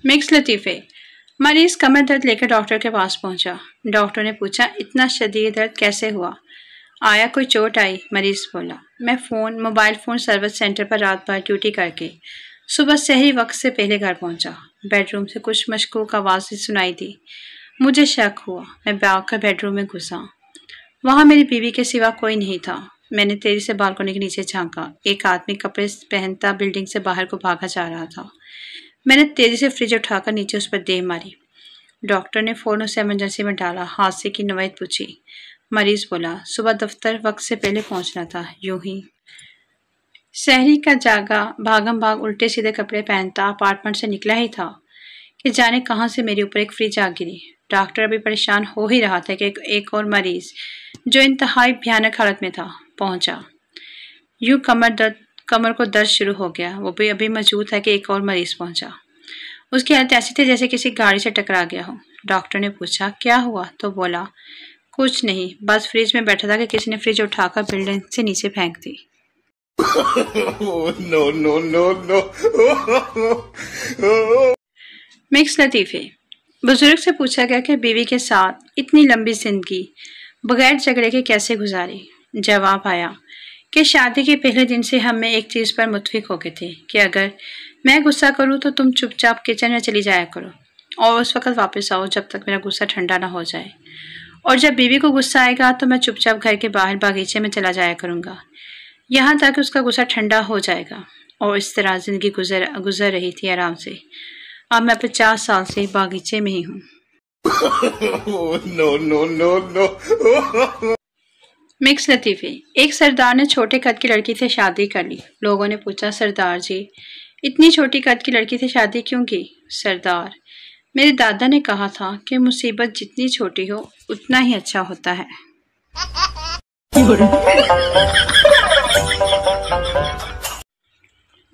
Mix लतीफ़े। मरीज कमर दर्द लेकर डॉक्टर के पास पहुंचा। डॉक्टर ने पूछा, इतना शदीद दर्द कैसे हुआ? आया कोई चोट आई? मरीज बोला, मैं मोबाइल फ़ोन सर्विस सेंटर पर रात भर ड्यूटी करके सुबह सहरी वक्त से पहले घर पहुंचा। बेडरूम से कुछ मशकूक आवाज़ें सुनाई दी। मुझे शक हुआ। मैं भागकर बेडरूम में घुसा। वहाँ मेरी बीवी के सिवा कोई नहीं था। मैंने तेजी से बालकनी के नीचे झांका। एक आदमी कपड़े पहनता बिल्डिंग से बाहर को भागा जा रहा था। मैंने तेजी से फ्रिज उठाकर नीचे उस पर देह मारी। डॉक्टर ने फ़ौरन उसे इमरजेंसी में डाला। हादसे की नौयत पूछी। मरीज बोला, सुबह दफ्तर वक्त से पहले पहुंचना था। यूं ही सहरी का जागा भागम भाग उल्टे सीधे कपड़े पहनता अपार्टमेंट से निकला ही था कि जाने कहाँ से मेरे ऊपर एक फ्रिज आ गिरी। डॉक्टर अभी परेशान हो ही रहा था कि एक और मरीज, जो इंतहाई भयानक हालत में था, पहुंचा। यूं कमर को दर्द शुरू हो गया। वो भी अभी मौजूद है कि एक और मरीज पहुंचा। उसकी हालत ऐसी थी जैसे किसी गाड़ी से टकरा गया हो। डॉक्टर ने पूछा, क्या हुआ? तो बोला, कुछ नहीं, बस फ्रिज में बैठा था कि किसी ने फ्रिज उठाकर बिल्डिंग से नीचे फेंक दी। No no no no. Mix लतीफ़े। बुजुर्ग से पूछा गया कि बीवी के साथ इतनी लंबी जिंदगी बगैर झगड़े के कैसे गुजारी। जवाब आया कि शादी के पहले दिन से हम में एक चीज़ पर मुत्फिक हो गए थे कि अगर मैं गुस्सा करूं तो तुम चुपचाप किचन में चली जाया करो और उस वक्त वापस आओ जब तक मेरा गुस्सा ठंडा ना हो जाए। और जब बीवी को गुस्सा आएगा तो मैं चुपचाप घर के बाहर बागीचे में चला जाया करूँगा यहाँ तक उसका गुस्सा ठंडा हो जाएगा। और इस तरह ज़िंदगी गुजर रही थी आराम से। अब मैं 50 साल से बागीचे में ही हूँ। No no no no. Mix लतीफ़े। एक सरदार ने छोटे कद की लड़की से शादी कर ली। लोगों ने पूछा, सरदार जी, इतनी छोटी कद की लड़की से शादी क्यों की? सरदार, मेरे दादा ने कहा था कि मुसीबत जितनी छोटी हो उतना ही अच्छा होता है।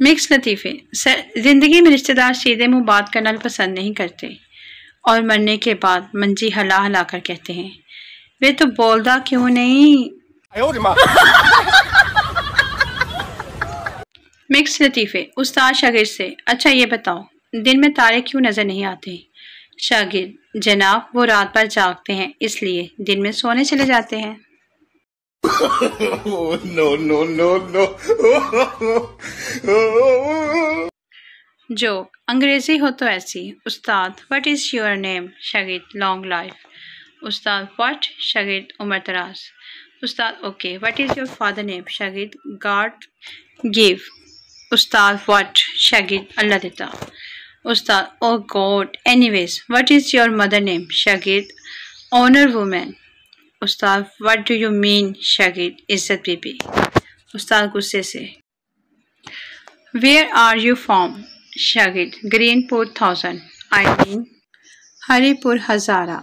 मिक्स लतीफ़े। जिंदगी में रिश्तेदार सीधे मुंह बात करना भी पसंद नहीं करते और मरने के बाद मंजी हला हला कर कहते हैं, वे तो बोलदा क्यों नहीं। मिक्स लतीफ़े। उस्ताद शागिर्द से, अच्छा ये बताओ, दिन में तारे क्यों नजर नहीं आते? शागिर्द, जनाब वो रात भर जागते हैं इसलिए दिन में सोने चले जाते हैं। No no no no. Joke, अंग्रेजी हो तो ऐसी। उस्ताद, व्हाट इज योर नेम? शागिर्द, लॉन्ग लाइफ। उस्ताद, व्हाट? शागिर्द, उमर दराज। उस्ताद, okay, what is your father name? शागिर्द, गॉड गिव। उस्ताद, व्हाट? शागिर्द, अल्लाह देता। उस्ताद, oh God, anyways what is your mother name? शागिर्द, ऑनर वुमेन। उस्ताद, व्हाट डू यू मीन? शागिर्द, इज्जत बीबी। उस्ताद गुस्से से, वेयर आर यू फ्रॉम? शागिर्द, ग्रीनपुर 1000, आई मीन हरिपुर हजारा।